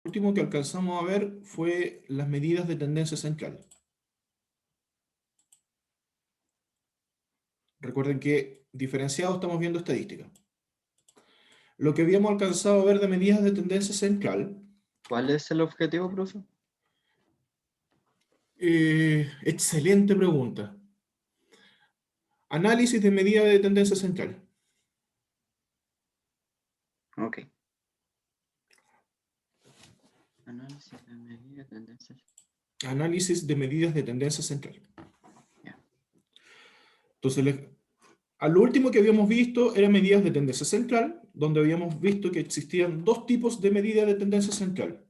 último que alcanzamos a ver fue las medidas de tendencia central. Recuerden que diferenciado estamos viendo estadística. Lo que habíamos alcanzado a ver de medidas de tendencia central, ¿Cuál es el objetivo, profe? excelente pregunta. Análisis de medida de tendencia central. Ok. Análisis de medidas, tendencias. Análisis de medidas de tendencia central. Ya. Entonces, a lo último que habíamos visto eran medidas de tendencia central, donde habíamos visto que existían dos tipos de medidas de tendencia central.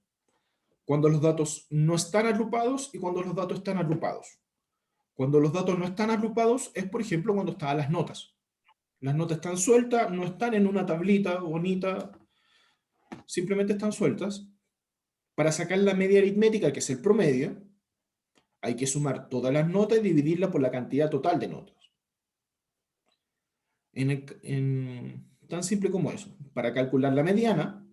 Cuando los datos no están agrupados y cuando los datos están agrupados. Cuando los datos no están agrupados es, por ejemplo, cuando están las notas. Las notas están sueltas, no están en una tablita bonita, simplemente están sueltas. Para sacar la media aritmética, que es el promedio, hay que sumar todas las notas y dividirla por la cantidad total de notas. Tan simple como eso. Para calcular la mediana,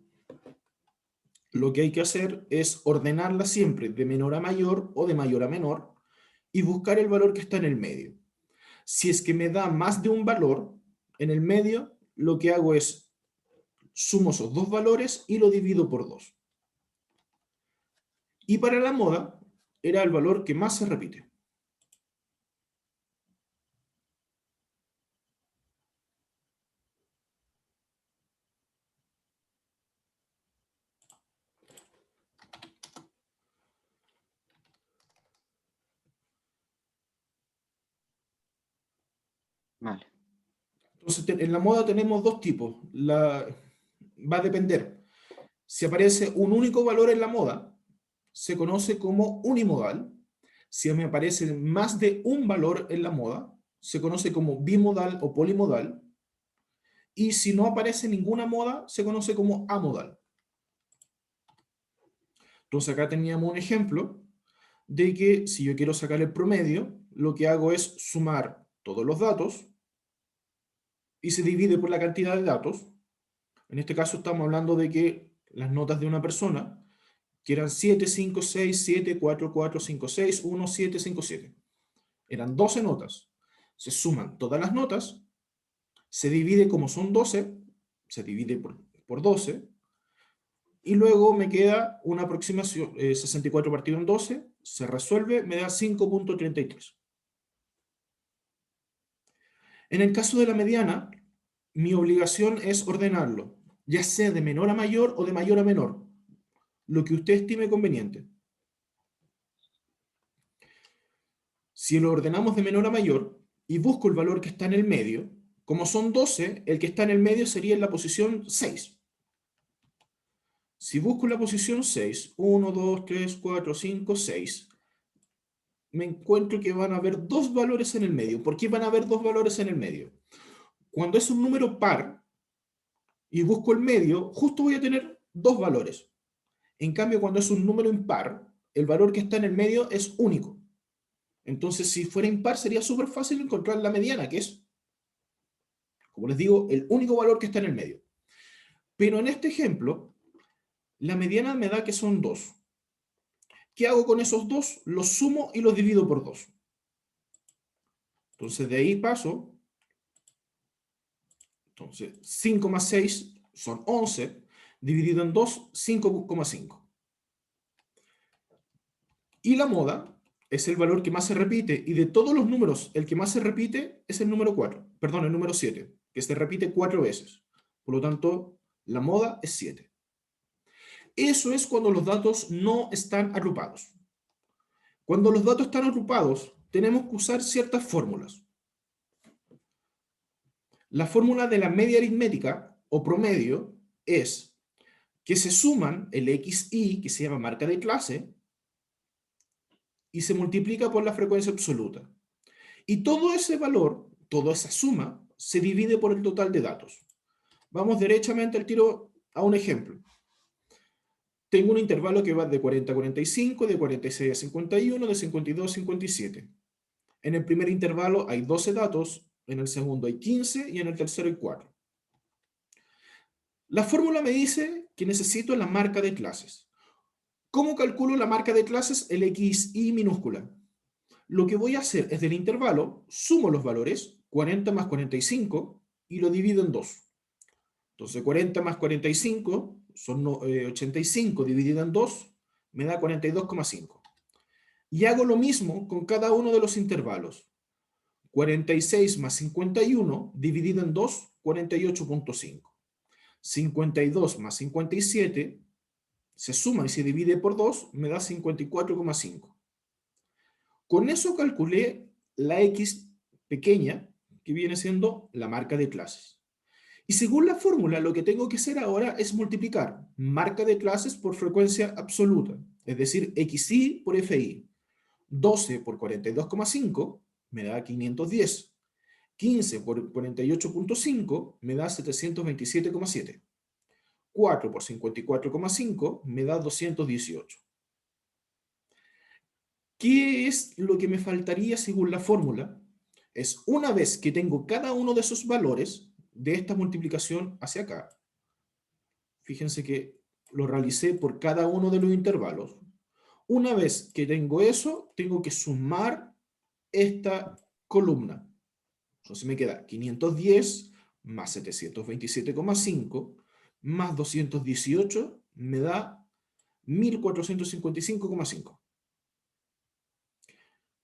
lo que hay que hacer es ordenarla siempre de menor a mayor o de mayor a menor y buscar el valor que está en el medio. Si es que me da más de un valor en el medio, lo que hago es sumo esos dos valores y lo divido por 2. Y para la moda, era el valor que más se repite. Vale. Entonces, en la moda tenemos dos tipos. Va a depender. Si aparece un único valor en la moda, se conoce como unimodal. Si me aparece más de un valor en la moda, se conoce como bimodal o polimodal. Y si no aparece ninguna moda, se conoce como amodal. Entonces acá teníamos un ejemplo de que si yo quiero sacar el promedio, lo que hago es sumar todos los datos y se divide por la cantidad de datos. En este caso estamos hablando de que las notas de una persona, que eran 7, 5, 6, 7, 4, 4, 5, 6, 1, 7, 5, 7. Eran 12 notas. Se suman todas las notas, se divide como son 12, se divide por 12, y luego me queda una aproximación, 64 partido en 12, se resuelve, me da 5.33. En el caso de la mediana, mi obligación es ordenarlo, ya sea de menor a mayor o de mayor a menor, lo que usted estime conveniente. Si lo ordenamos de menor a mayor y busco el valor que está en el medio, como son 12, el que está en el medio sería en la posición 6. Si busco la posición 6, 1, 2, 3, 4, 5, 6, me encuentro que van a haber dos valores en el medio. ¿Por qué van a haber dos valores en el medio? Cuando es un número par y busco el medio, justo voy a tener dos valores. En cambio, cuando es un número impar, el valor que está en el medio es único. Entonces, si fuera impar, sería súper fácil encontrar la mediana, que es, como les digo, el único valor que está en el medio. Pero en este ejemplo, la mediana me da que son 2. ¿Qué hago con esos 2? Los sumo y los divido por 2. Entonces, de ahí paso. Entonces, 5 más 6 son 11. Dividido en 2, 5,5. Y la moda es el valor que más se repite. Y de todos los números, el que más se repite es el número 4. Perdón, el número 7, que se repite 4 veces. Por lo tanto, la moda es 7. Eso es cuando los datos no están agrupados. Cuando los datos están agrupados, tenemos que usar ciertas fórmulas. La fórmula de la media aritmética o promedio es que se suman el xi, que se llama marca de clase, y se multiplica por la frecuencia absoluta. Y todo ese valor, toda esa suma, se divide por el total de datos. Vamos derechamente al tiro a un ejemplo. Tengo un intervalo que va de 40 a 45, de 46 a 51, de 52 a 57. En el primer intervalo hay 12 datos, en el segundo hay 15 y en el tercero hay 4. La fórmula me dice que necesito la marca de clases. ¿Cómo calculo la marca de clases? El XI minúscula. Lo que voy a hacer es del intervalo, sumo los valores, 40 más 45, y lo divido en 2. Entonces 40 más 45 son 85 dividido en 2, me da 42,5. Y hago lo mismo con cada uno de los intervalos. 46 más 51 dividido en 2, 48,5. 52 más 57 se suma y se divide por 2, me da 54,5. Con eso calculé la X pequeña, que viene siendo la marca de clases. Y según la fórmula, lo que tengo que hacer ahora es multiplicar marca de clases por frecuencia absoluta, es decir, XI por FI. 12 por 42,5 me da 510. 15 por 48,5 me da 727,7. 4 por 54,5 me da 218. ¿Qué es lo que me faltaría según la fórmula? Es una vez que tengo cada uno de esos valores de esta multiplicación hacia acá. Fíjense que lo realicé por cada uno de los intervalos. Una vez que tengo eso, tengo que sumar esta columna. Entonces me queda 510 más 727,5 más 218 me da 1455,5.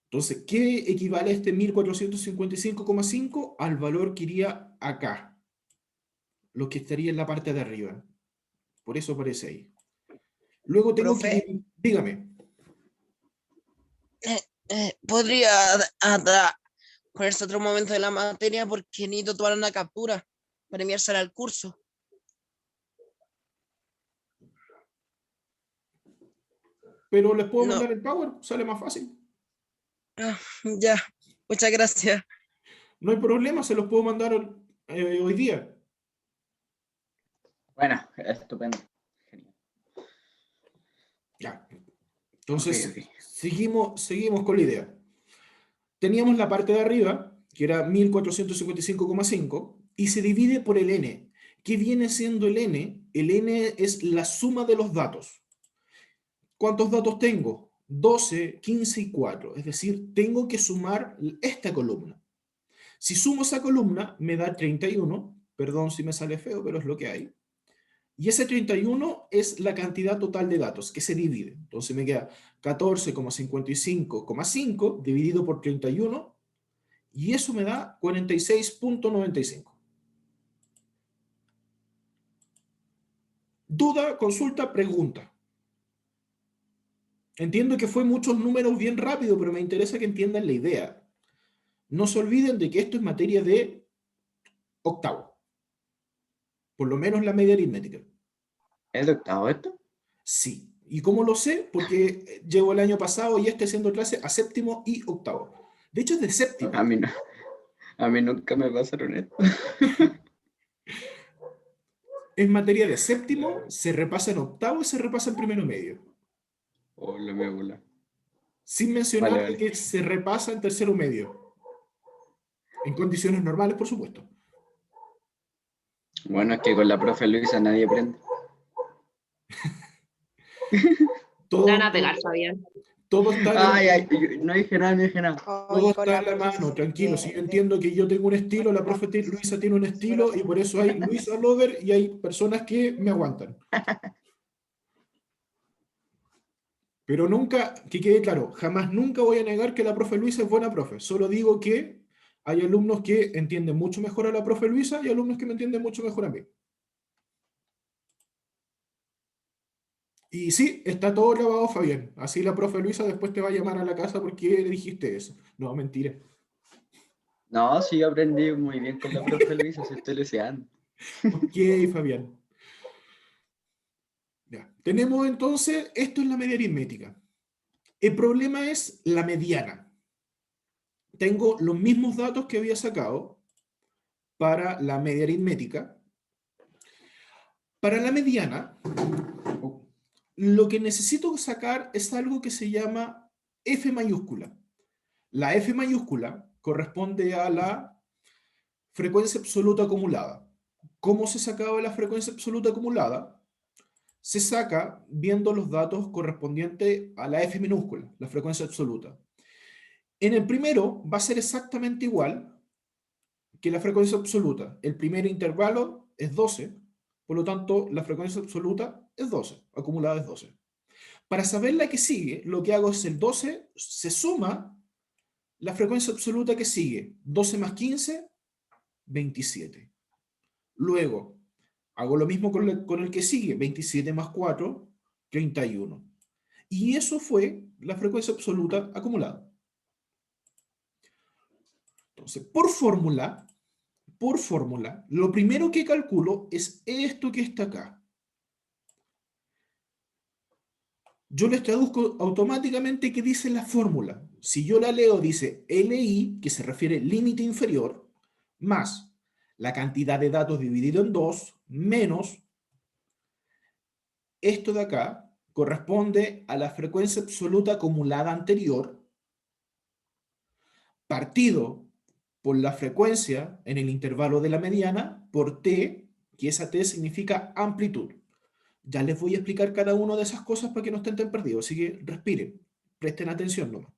Entonces, ¿qué equivale a este 1455,5? Al valor que iría acá, lo que estaría en la parte de arriba. Por eso aparece ahí. Luego tengo Profe, que... Dígame. ¿podría ponerse otro momento de la materia porque necesito tomar una captura para enviársela al curso? Pero les puedo No, mandar el Power, sale más fácil. ya, muchas gracias. No hay problema, se los puedo mandar hoy día. Bueno, estupendo. Genial. Ya. Entonces, Ok. seguimos con la idea. Teníamos la parte de arriba, que era 1455,5, y se divide por el n. ¿Qué viene siendo el n? El n es la suma de los datos. ¿Cuántos datos tengo? 12, 15 y 4. Es decir, tengo que sumar esta columna. Si sumo esa columna, me da 31. Perdón si me sale feo, pero es lo que hay. Y ese 31 es la cantidad total de datos que se divide. Entonces me queda 14,55,5 dividido por 31 y eso me da 46,95. Duda, consulta, pregunta. Entiendo que fue muchos números bien rápido, pero me interesa que entiendan la idea. No se olviden de que esto es materia de octavo. Por lo menos la media aritmética. ¿Es de octavo esto? Sí. ¿Y cómo lo sé? Porque llevo el año pasado y estoy haciendo clase a séptimo y octavo. De hecho, es de séptimo. A mí no. A mí nunca me pasaron esto. Es materia de séptimo, se repasa en octavo y se repasa en primero medio. Oh, la me bola. Sin mencionar Vale, de que se repasa en tercero medio. En condiciones normales, por supuesto. Bueno, es que con la profe Luisa nadie aprende. Todo, Van a pegar, Fabián. todo está en Ay, ay, no dije nada, no dije nada. todo Hoy con está la en la mano, profe tranquilo. Si yo entiendo que yo tengo un estilo, la profe Luisa tiene un estilo y por eso hay Luisa Lover y hay personas que me aguantan. Pero nunca, que quede claro, jamás nunca voy a negar que la profe Luisa es buena profe. Solo digo que hay alumnos que entienden mucho mejor a la profe Luisa y alumnos que me entienden mucho mejor a mí. Y sí, está todo grabado, Fabián. Así la profe Luisa después te va a llamar a la casa porque le dijiste eso. No, mentira. No, sí, yo aprendí muy bien con la profe Luisa, si estoy leseando. Ok, Fabián. Ya. Tenemos entonces, esto es la media aritmética. El problema es la mediana. Tengo los mismos datos que había sacado para la media aritmética. Para la mediana, lo que necesito sacar es algo que se llama F mayúscula. La F mayúscula corresponde a la frecuencia absoluta acumulada. ¿Cómo se sacaba la frecuencia absoluta acumulada? se saca viendo los datos correspondientes a la F minúscula, la frecuencia absoluta. En el primero va a ser exactamente igual que la frecuencia absoluta. El primer intervalo es 12, por lo tanto la frecuencia absoluta es 12, acumulada es 12. Para saber la que sigue, lo que hago es el 12 se suma la frecuencia absoluta que sigue. 12 más 15, 27. Luego, hago lo mismo con el que sigue. 27 más 4, 31. Y eso fue la frecuencia absoluta acumulada. Entonces, por fórmula, lo primero que calculo es esto que está acá. Yo les traduzco automáticamente qué dice la fórmula. Si yo la leo, dice LI, que se refiere límite inferior, más la cantidad de datos dividido en 2, menos esto de acá, corresponde a la frecuencia absoluta acumulada anterior, partido por la frecuencia en el intervalo de la mediana, por T, que esa T significa amplitud. Ya les voy a explicar cada una de esas cosas para que no estén tan perdidos, así que respiren, presten atención nomás.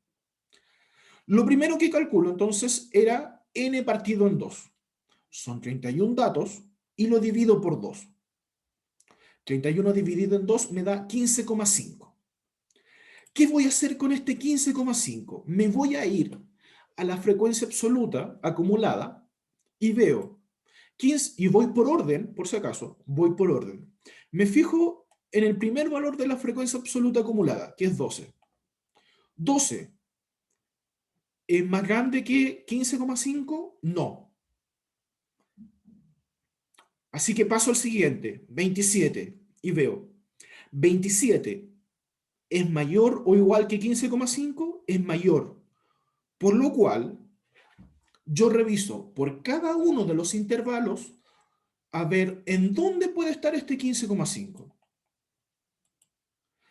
Lo primero que calculo entonces era n partido en 2. Son 31 datos y lo divido por 2. 31 dividido en 2 me da 15,5. ¿Qué voy a hacer con este 15,5? Me voy a ir a la frecuencia absoluta acumulada y veo 15, y voy por orden, por si acaso, voy por orden. Me fijo en el primer valor de la frecuencia absoluta acumulada, que es 12. 12 es más grande que 15,5, no. Así que paso al siguiente, 27, y veo 27 es mayor o igual que 15,5, es mayor. Por lo cual, yo reviso por cada uno de los intervalos a ver en dónde puede estar este 15,5.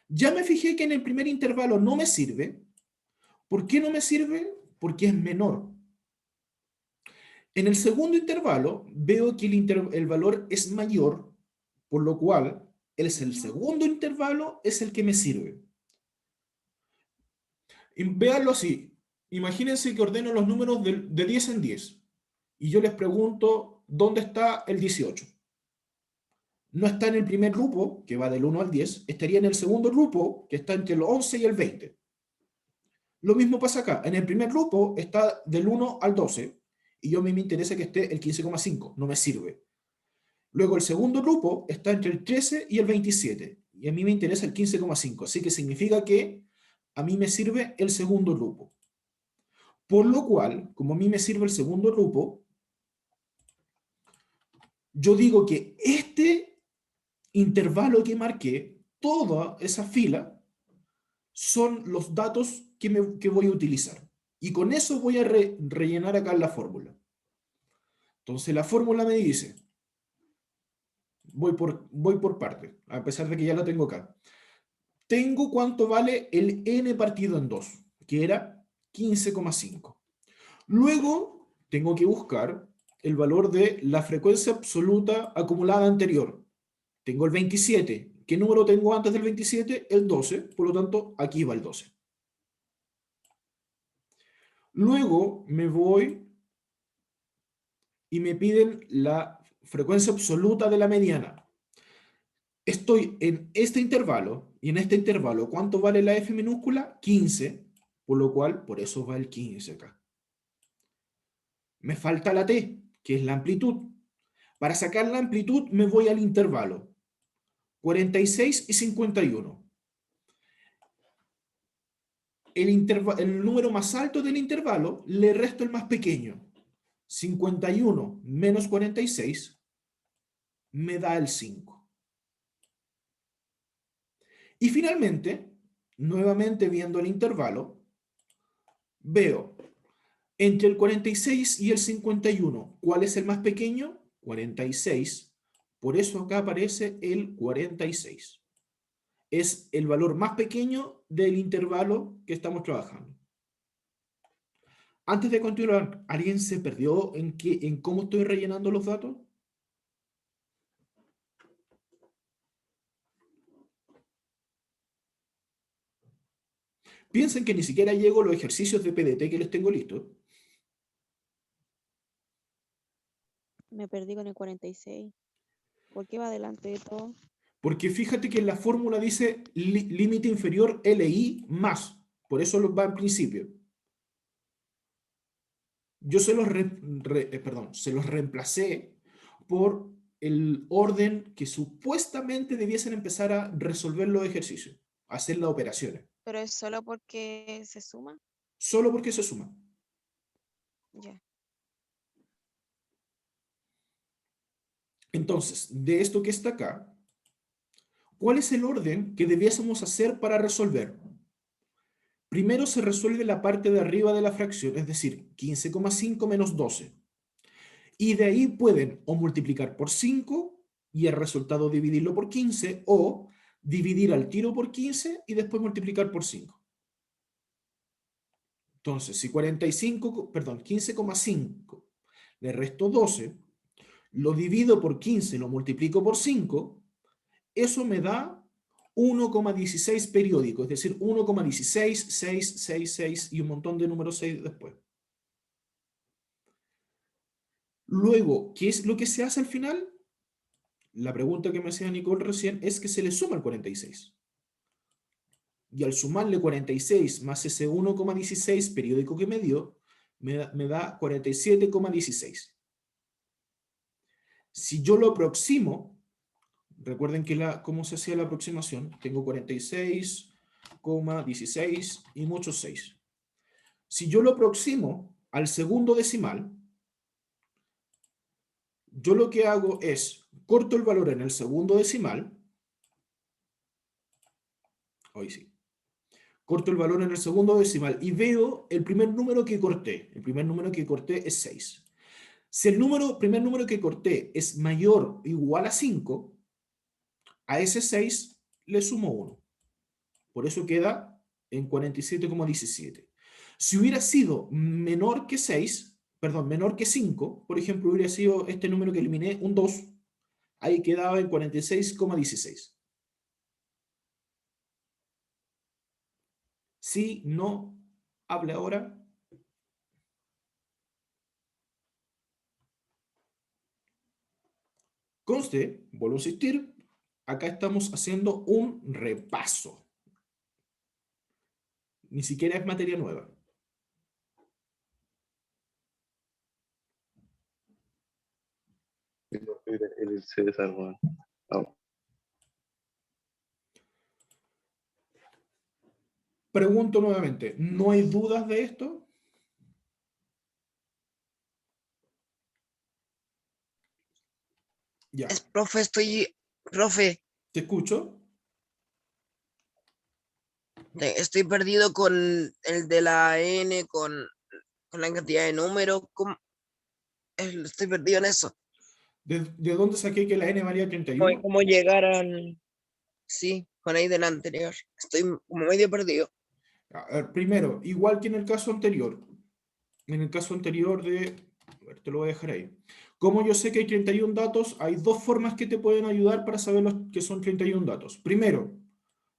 Ya me fijé que en el primer intervalo no me sirve. ¿Por qué no me sirve? Porque es menor. En el segundo intervalo veo que el valor es mayor, por lo cual el segundo intervalo es el que me sirve. Y véanlo así. Imagínense que ordeno los números de 10 en 10 y yo les pregunto dónde está el 18. No está en el primer grupo, que va del 1 al 10, estaría en el segundo grupo, que está entre el 11 y el 20. Lo mismo pasa acá. En el primer grupo está del 1 al 12 y yo a mí me interesa que esté el 15,5, no me sirve. Luego el segundo grupo está entre el 13 y el 27 y a mí me interesa el 15,5, así que significa que a mí me sirve el segundo grupo. Por lo cual, como a mí me sirve el segundo grupo, yo digo que este intervalo que marqué, toda esa fila, son los datos que voy a utilizar. Y con eso voy a rellenar acá la fórmula. Entonces la fórmula me dice, voy por parte, a pesar de que ya la tengo acá. Tengo cuánto vale el n partido en 2, que era 15,5. Luego tengo que buscar el valor de la frecuencia absoluta acumulada anterior. Tengo el 27. ¿Qué número tengo antes del 27? El 12. Por lo tanto, aquí va el 12. Luego me voy y me piden la frecuencia absoluta de la mediana. Estoy en este intervalo, y en este intervalo, ¿cuánto vale la F minúscula? 15, por lo cual, por eso va el 15 acá. Me falta la T, que es la amplitud. Para sacar la amplitud me voy al intervalo. 46 y 51. El número más alto del intervalo le resto el más pequeño. 51 menos 46 me da el 5. Y finalmente, nuevamente viendo el intervalo, veo entre el 46 y el 51, ¿cuál es el más pequeño? 46. Por eso acá aparece el 46. Es el valor más pequeño del intervalo que estamos trabajando. Antes de continuar, ¿alguien se perdió en cómo estoy rellenando los datos? Piensen que ni siquiera llego a los ejercicios de PDT que les tengo listos. Me perdí con el 46. ¿Por qué va adelante de todo? Porque fíjate que en la fórmula dice límite inferior LI más. Por eso va en principio. Yo se los reemplacé por el orden que supuestamente debiesen empezar a resolver los ejercicios, a hacer las operaciones. Pero es solo porque se suma. Solo porque se suman. Ya. Entonces, de esto que está acá, ¿cuál es el orden que debiésemos hacer para resolver? Primero se resuelve la parte de arriba de la fracción, es decir, 15,5 menos 12. Y de ahí pueden o multiplicar por 5 y el resultado dividirlo por 15, o dividir al tiro por 15 y después multiplicar por 5. Entonces, si 15,5 le resto 12, lo divido por 15, lo multiplico por 5, eso me da 1,16 periódico, es decir, 1,16, 6, 6, 6 y un montón de números 6 después. Luego, ¿qué es lo que se hace al final? La pregunta que me hacía Nicole recién es que se le suma el 46. Y al sumarle 46 más ese 1,16 periódico que me dio, me da 47,16. Si yo lo aproximo, recuerden que cómo se hacía la aproximación, tengo 46,16 y muchos 6. Si yo lo aproximo al segundo decimal, yo lo que hago es, corto el valor en el segundo decimal, hoy sí, corto el valor en el segundo decimal y veo el primer número que corté. El primer número que corté es 6. Si el primer número que corté es mayor o igual a 5, a ese 6 le sumo 1. Por eso queda en 47,17. Si hubiera sido menor que 6, perdón, menor que 5, por ejemplo, hubiera sido este número que eliminé, un 2, ahí quedaba en 46,16. Si no, hable ahora. Conste, vuelvo a insistir, acá estamos haciendo un repaso. Ni siquiera es materia nueva. El César, weón. Vamos. Pregunto nuevamente, ¿no hay dudas de esto? Ya, Profe, profe, te escucho. estoy perdido con el de la N, con la cantidad de números. Estoy perdido en eso. ¿De dónde saqué que la n valía 31? ¿Cómo llegar al...? Sí, con ahí del anterior. Estoy como medio perdido. A ver, primero, igual que en el caso anterior. En el caso anterior a ver, te lo voy a dejar ahí. Como yo sé que hay 31 datos, hay dos formas que te pueden ayudar para saber que son 31 datos. Primero,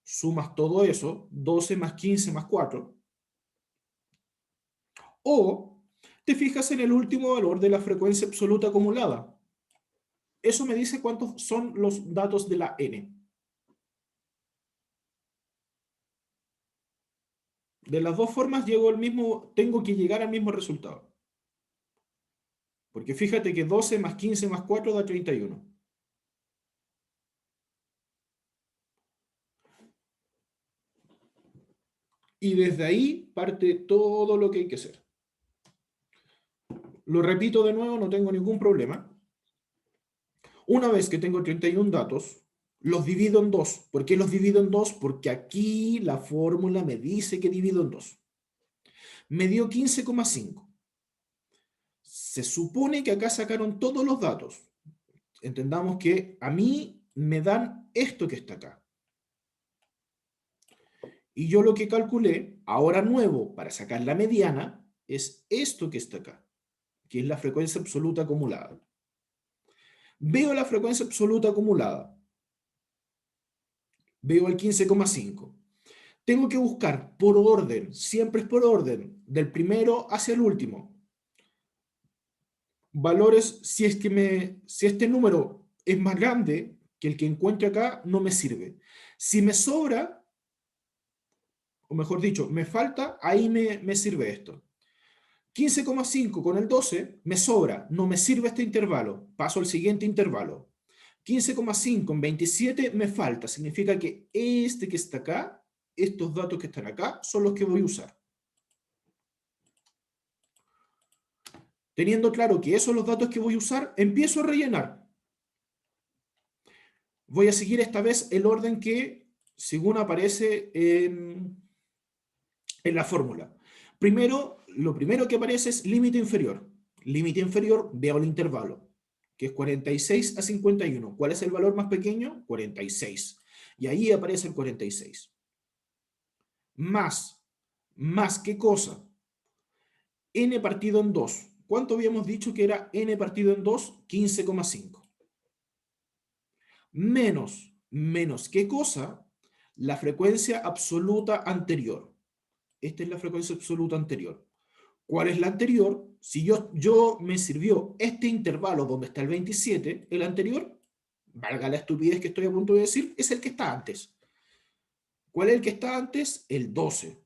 sumas todo eso, 12 más 15 más 4. O te fijas en el último valor de la frecuencia absoluta acumulada. Eso me dice cuántos son los datos de la n. De las dos formas tengo que llegar al mismo resultado. Porque fíjate que 12 más 15 más 4 da 31. Y desde ahí parte todo lo que hay que hacer. Lo repito de nuevo, no tengo ningún problema. Una vez que tengo 31 datos, los divido en 2. ¿Por qué los divido en 2? Porque aquí la fórmula me dice que divido en 2. Me dio 15,5. Se supone que acá sacaron todos los datos. Entendamos que a mí me dan esto que está acá. Y yo lo que calculé, ahora nuevo, para sacar la mediana, es esto que está acá, que es la frecuencia absoluta acumulada. Veo la frecuencia absoluta acumulada. Veo el 15,5. Tengo que buscar por orden, siempre es por orden, del primero hacia el último. Valores, si este número es más grande que el que encuentro acá, no me sirve. Si me sobra, o mejor dicho, me falta, ahí me sirve esto. 15,5 con el 12 me sobra, no me sirve este intervalo, paso al siguiente intervalo. 15,5 en 27 me falta, significa que este que está acá, estos datos que están acá, son los que voy a usar. Teniendo claro que esos son los datos que voy a usar, empiezo a rellenar. Voy a seguir esta vez el orden que, según aparece en la fórmula. Primero, lo primero que aparece es límite inferior. Límite inferior, veo el intervalo, que es 46 a 51. ¿Cuál es el valor más pequeño? 46. Y ahí aparece el 46. Más ¿qué cosa? N partido en 2. ¿Cuánto habíamos dicho que era N partido en 2? 15,5. Menos ¿qué cosa? La frecuencia absoluta anterior. Esta es la frecuencia absoluta anterior. ¿Cuál es la anterior? Si yo me sirvió este intervalo donde está el 27, el anterior, valga la estupidez que estoy a punto de decir, es el que está antes. ¿Cuál es el que está antes? El 12.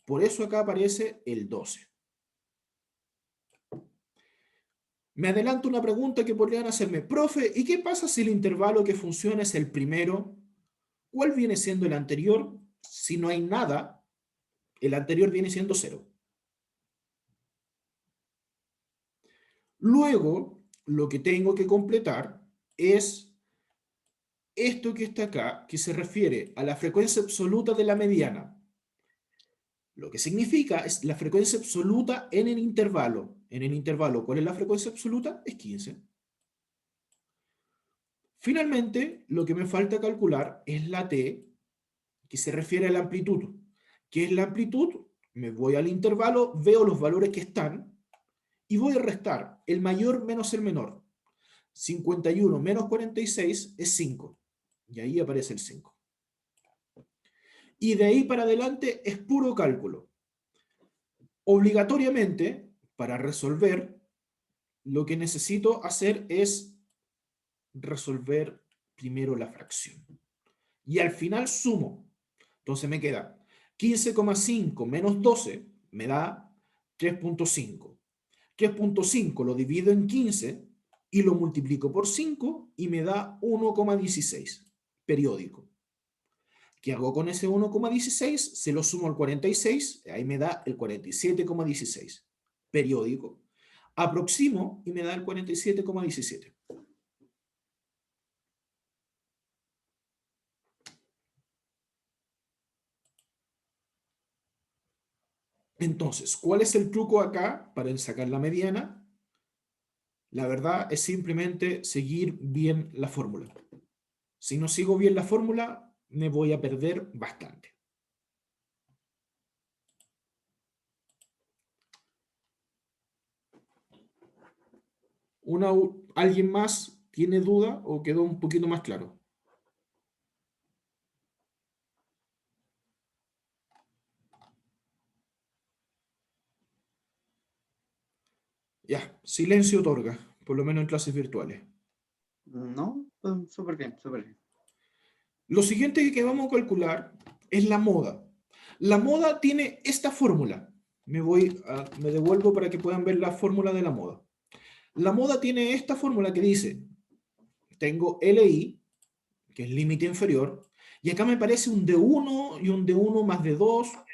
Por eso acá aparece el 12. Me adelanto una pregunta que podrían hacerme. Profe, ¿y qué pasa si el intervalo que funciona es el primero? ¿Cuál viene siendo el anterior? Si no hay nada, el anterior viene siendo 0. Luego, lo que tengo que completar es esto que está acá, que se refiere a la frecuencia absoluta de la mediana. Lo que significa es la frecuencia absoluta en el intervalo. En el intervalo, ¿cuál es la frecuencia absoluta? Es 15. Finalmente, lo que me falta calcular es la t, que se refiere a la amplitud. ¿Qué es la amplitud? Me voy al intervalo, veo los valores que están, y voy a restar el mayor menos el menor. 51 menos 46 es 5. Y ahí aparece el 5. Y de ahí para adelante es puro cálculo. Obligatoriamente, para resolver, lo que necesito hacer es resolver primero la fracción. Y al final sumo. Entonces me queda 15,5 menos 12 me da 3,5. 3,5 lo divido en 15 y lo multiplico por 5 y me da 1,16 periódico. ¿Qué hago con ese 1,16? Se lo sumo al 46, ahí me da el 47,16 periódico. Aproximo y me da el 47,17. Entonces, ¿cuál es el truco acá para sacar la mediana? La verdad es simplemente seguir bien la fórmula. Si no sigo bien la fórmula, me voy a perder bastante. ¿Alguien más tiene duda o quedó un poquito más claro? Ya, silencio otorga, por lo menos en clases virtuales. No, pues, súper bien, súper bien. Lo siguiente que vamos a calcular es la moda. La moda tiene esta fórmula. Me devuelvo para que puedan ver la fórmula de la moda. La moda tiene esta fórmula que dice, tengo LI, que es límite inferior, y acá me parece un D1 y un D1 más D2,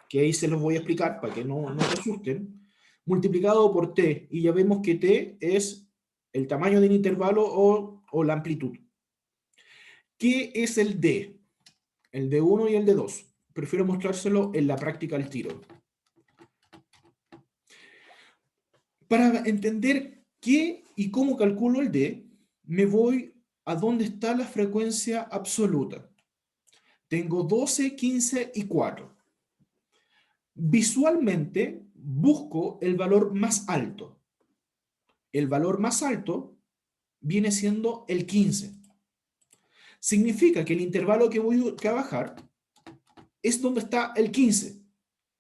que ahí se los voy a explicar para que no te asusten, multiplicado por T, y ya vemos que T es el tamaño del intervalo o la amplitud. ¿Qué es el D? El D1 y el D2. Prefiero mostrárselo en la práctica al tiro. Para entender qué y cómo calculo el D, me voy a dónde está la frecuencia absoluta. Tengo 12, 15 y 4. Visualmente busco el valor más alto. El valor más alto viene siendo el 15. Significa que el intervalo que voy a bajar es donde está el 15,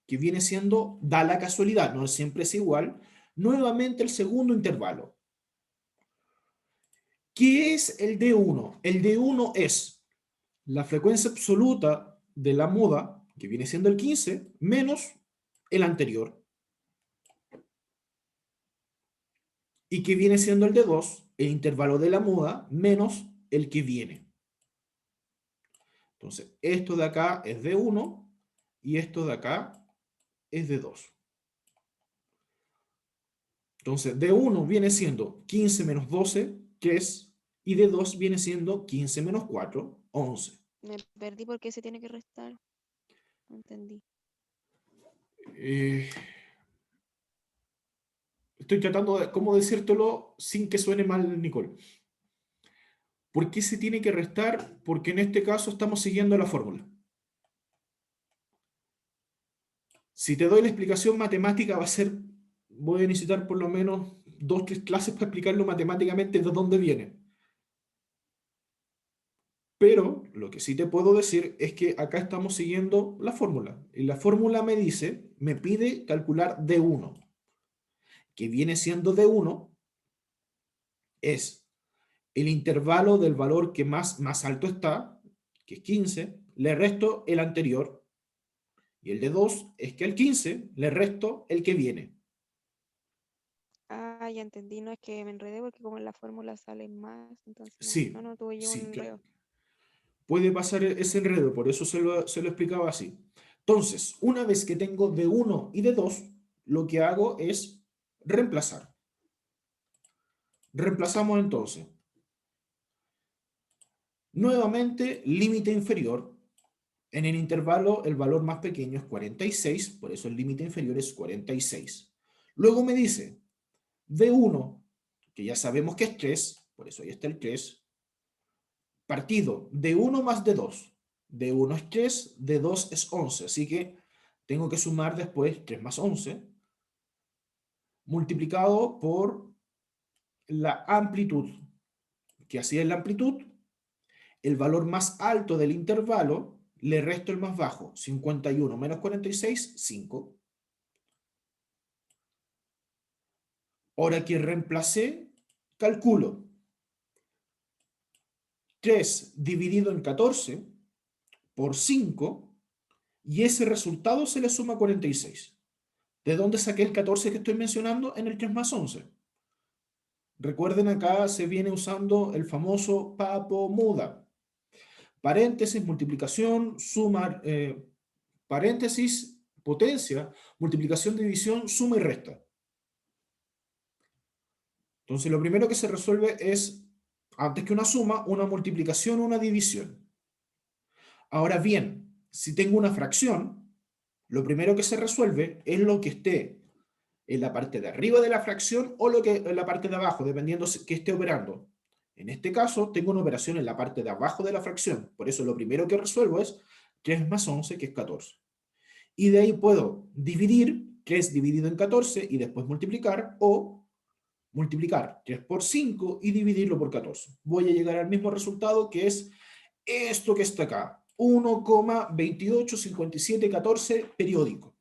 que viene siendo, da la casualidad, no siempre es igual, nuevamente el segundo intervalo. ¿Qué es el D1? El D1 es la frecuencia absoluta de la muda, que viene siendo el 15, menos el anterior. Y que viene siendo el D2, el intervalo de la muda, menos el que viene. Entonces, esto de acá es D1 y esto de acá es D2. Entonces, D1 viene siendo 15 menos 12, 3, y D2 viene siendo 15 menos 4, 11. Me perdí porque se tiene que restar. No entendí. Estoy tratando de cómo decírtelo sin que suene mal, Nicole. ¿Por qué se tiene que restar? Porque en este caso estamos siguiendo la fórmula. Si te doy la explicación matemática va a ser, voy a necesitar por lo menos 2 o 3 clases para explicarlo matemáticamente de dónde viene. Pero lo que sí te puedo decir es que acá estamos siguiendo la fórmula. Y la fórmula me dice, me pide calcular D1, que viene siendo D1, es el intervalo del valor que más alto está, que es 15, le resto el anterior, y el D2 es que al 15 le resto el que viene. Ah, ya entendí. No es que me enredé porque como en la fórmula sale más, entonces no. Sí, No tuve yo un sí, claro. enredo. Puede pasar ese enredo, por eso se lo explicaba así. Entonces, una vez que tengo D1 y D2, lo que hago es reemplazar. Reemplazamos entonces. Nuevamente, límite inferior. En el intervalo, el valor más pequeño es 46, por eso el límite inferior es 46. Luego me dice, D1, que ya sabemos que es 3, por eso ahí está el 3, partido D1 más D2. D1 es 3, D2 es 11, así que tengo que sumar después 3 más 11, multiplicado por la amplitud, que así es la amplitud, el valor más alto del intervalo, le resto el más bajo, 51 menos 46, 5. Ahora que reemplacé, calculo 3 dividido en 14 por 5, y ese resultado se le suma 46. ¿De dónde saqué el 14 que estoy mencionando? En el 3 más 11. Recuerden, acá se viene usando el famoso papo muda. Paréntesis, multiplicación, suma, paréntesis, potencia, multiplicación, división, suma y resta. Entonces, lo primero que se resuelve es, antes que una suma, una multiplicación, una división. Ahora bien, si tengo una fracción, lo primero que se resuelve es lo que esté en la parte de arriba de la fracción o lo que en la parte de abajo, dependiendo que esté operando. En este caso, tengo una operación en la parte de abajo de la fracción. Por eso lo primero que resuelvo es 3 más 11, que es 14. Y de ahí puedo dividir 3 dividido en 14 y después multiplicar, o multiplicar 3 por 5 y dividirlo por 14. Voy a llegar al mismo resultado, que es esto que está acá, 1,285714 periódico.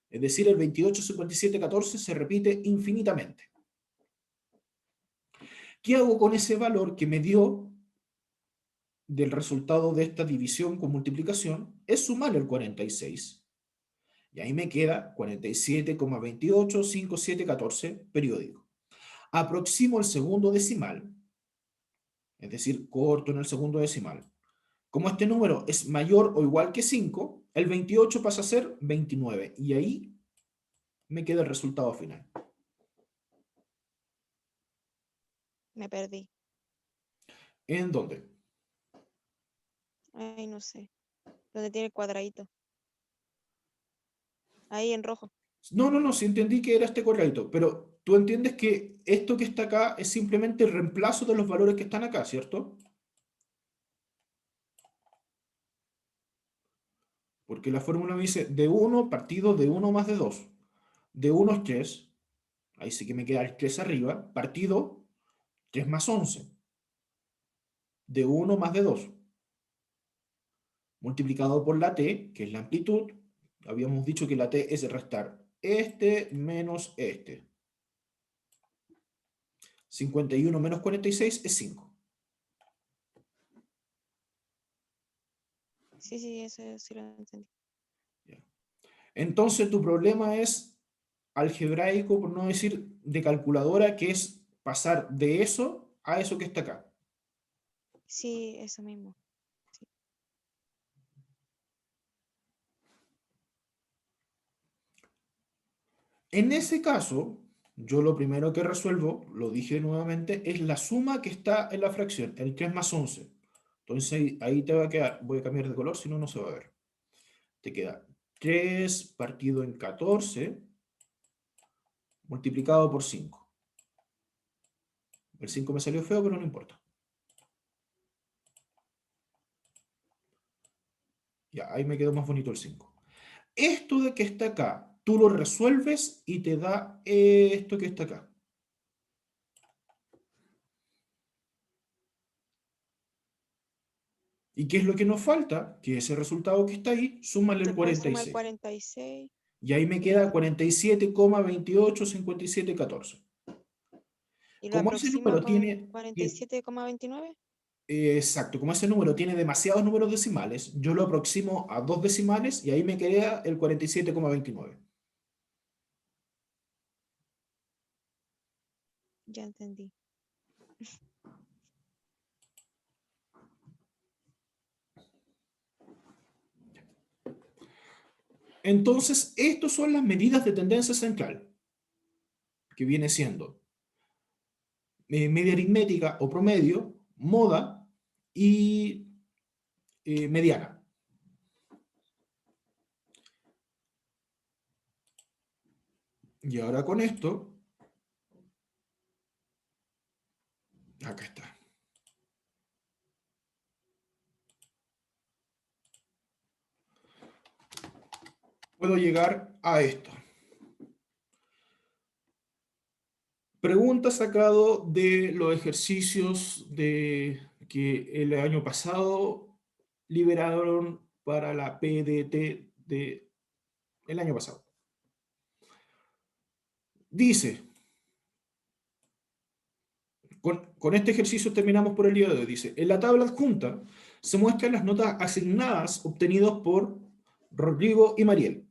Es decir, el 285714 se repite infinitamente. ¿Qué hago con ese valor que me dio del resultado de esta división con multiplicación? Es sumar el 46. Y ahí me queda 47,285714 periódico. Aproximo el segundo decimal, es decir, corto en el segundo decimal. Como este número es mayor o igual que 5, el 28 pasa a ser 29. Y ahí me queda el resultado final. Me perdí. ¿En dónde? Ay, no sé. ¿Dónde tiene el cuadradito? Ahí en rojo. No, sí entendí que era este cuadradito, pero tú entiendes que esto que está acá es simplemente el reemplazo de los valores que están acá, ¿cierto? Porque la fórmula me dice D1 partido de 1 más de 2. D1 es 3, ahí sí que me queda el 3 arriba, partido 3 más 11. D1 más de 2. multiplicado por la t, que es la amplitud. Habíamos dicho que la t es restar este menos este. 51 menos 46 es 5. Sí, eso sí lo entendí. Entonces tu problema es algebraico, por no decir de calculadora, que es pasar de eso a eso que está acá. Sí, eso mismo. En ese caso, yo lo primero que resuelvo, lo dije nuevamente, es la suma que está en la fracción, el 3 más 11. Entonces ahí te va a quedar, voy a cambiar de color, si no, no se va a ver. Te queda 3 partido en 14 multiplicado por 5. El 5 me salió feo, pero no importa. Ya, ahí me quedó más bonito el 5. Esto de que está acá, tú lo resuelves y te da esto que está acá. ¿Y qué es lo que nos falta? Que ese resultado que está ahí, súmale el Después suma el 46. 46. Y ahí me queda 47,285714. Y lo Como ese aproxima número con tiene, 47,29. exacto, como ese número tiene demasiados números decimales, yo lo aproximo a 2 decimales y ahí me queda el 47,29. Ya entendí. Entonces, estas son las medidas de tendencia central, que viene siendo media aritmética o promedio, moda y mediana. Y ahora con esto, acá está. Puedo llegar a esto. Pregunta sacado de los ejercicios que el año pasado liberaron para la PDT el año pasado. Dice, con este ejercicio terminamos por el día de hoy. Dice, en la tabla adjunta se muestran las notas asignadas obtenidas por Rodrigo y Mariel.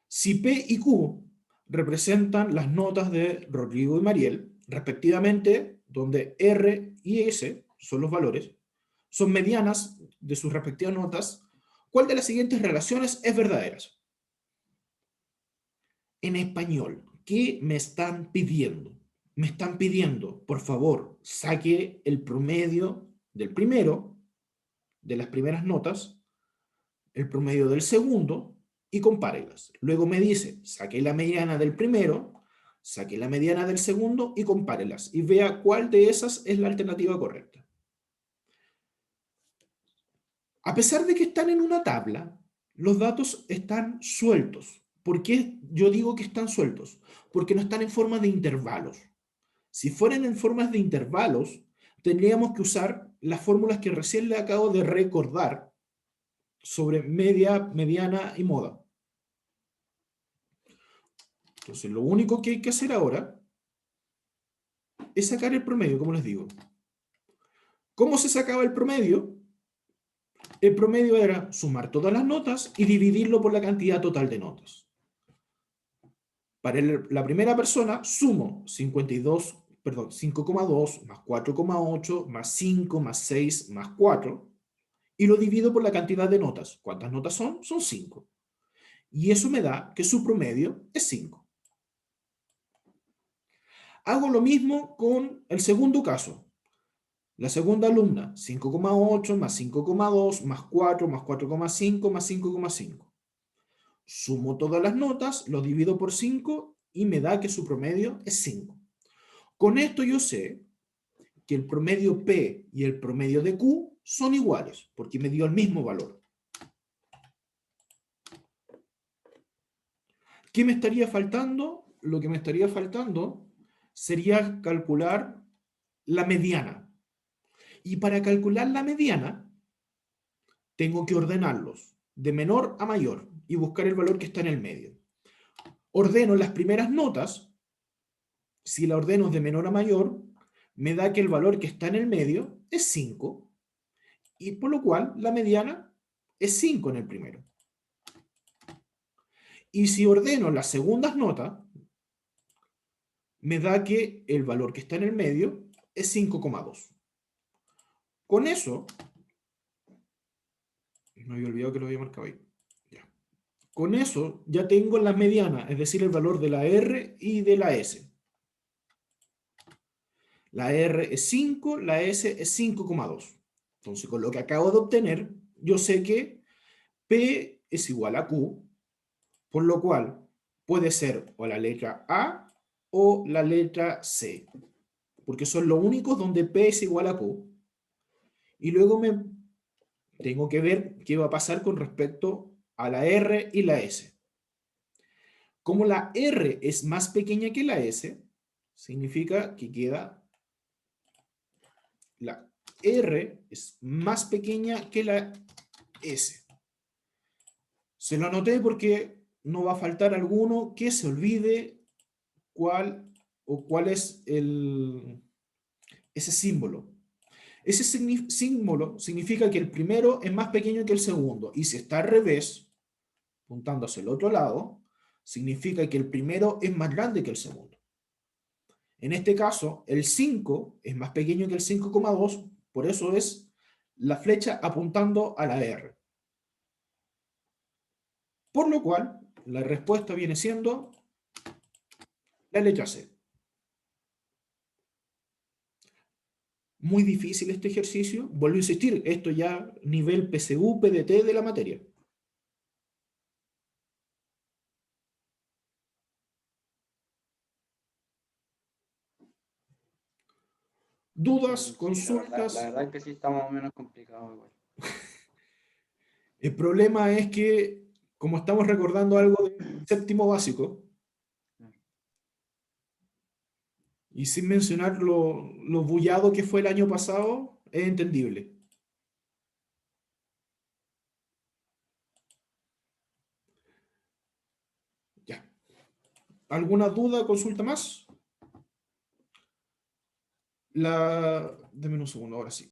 Si P y Q representan las notas de Rodrigo y Mariel, respectivamente, donde R y S son los valores, son medianas de sus respectivas notas, ¿cuál de las siguientes relaciones es verdadera? En español, ¿qué me están pidiendo? Me están pidiendo, por favor, saque el promedio del primero, de las primeras notas, el promedio del segundo y compárelas. Luego me dice, saque la mediana del primero, saque la mediana del segundo y compárelas. Y vea cuál de esas es la alternativa correcta. A pesar de que están en una tabla, los datos están sueltos. ¿Por qué yo digo que están sueltos? Porque no están en forma de intervalos. Si fueran en formas de intervalos, tendríamos que usar las fórmulas que recién le acabo de recordar sobre media, mediana y moda. Entonces, lo único que hay que hacer ahora es sacar el promedio, como les digo. ¿Cómo se sacaba el promedio? El promedio era sumar todas las notas y dividirlo por la cantidad total de notas. Para la primera persona, sumo 5,2 más 4,8 más 5 más 6 más 4 y lo divido por la cantidad de notas. ¿Cuántas notas son? Son 5. Y eso me da que su promedio es 5. Hago lo mismo con el segundo caso. La segunda alumna, 5,8 más 5,2 más 4 más 4,5 más 5,5. Sumo todas las notas, lo divido por 5 y me da que su promedio es 5. Con esto yo sé que el promedio P y el promedio de Q son iguales, porque me dio el mismo valor. ¿Qué me estaría faltando? Lo que me estaría faltando sería calcular la mediana. Y para calcular la mediana, tengo que ordenarlos de menor a mayor y buscar el valor que está en el medio. Ordeno las primeras notas. Si la ordeno de menor a mayor, me da que el valor que está en el medio es 5, y por lo cual la mediana es 5 en el primero. Y si ordeno las segundas notas, me da que el valor que está en el medio es 5,2. Con eso, me había olvidado que lo había marcado ahí. Ya. Con eso ya tengo la mediana, es decir, el valor de la R y de la S. La R es 5, la S es 5,2. Entonces, con lo que acabo de obtener, yo sé que P es igual a Q, por lo cual puede ser o la letra A o la letra C, porque son los únicos donde P es igual a Q. Y luego tengo que ver qué va a pasar con respecto a la R y la S. Como la R es más pequeña que la S, significa que queda la R es más pequeña que la S. Se lo anoté porque no va a faltar alguno que se olvide cuál es ese símbolo. Ese símbolo significa que el primero es más pequeño que el segundo, y si está al revés, apuntando hacia el otro lado, significa que el primero es más grande que el segundo. En este caso, el 5 es más pequeño que el 5,2, por eso es la flecha apuntando a la R. Por lo cual, la respuesta viene siendo la letra C. Muy difícil este ejercicio. Vuelvo a insistir, esto ya nivel PSU, PDT de la materia. Dudas, Sí, consultas. la verdad es que sí está más o menos complicado igual. El problema es que, como estamos recordando algo del séptimo básico, y sin mencionar lo bullado que fue el año pasado, es entendible. Ya. ¿Alguna duda, consulta más? Deme un segundo, ahora sí.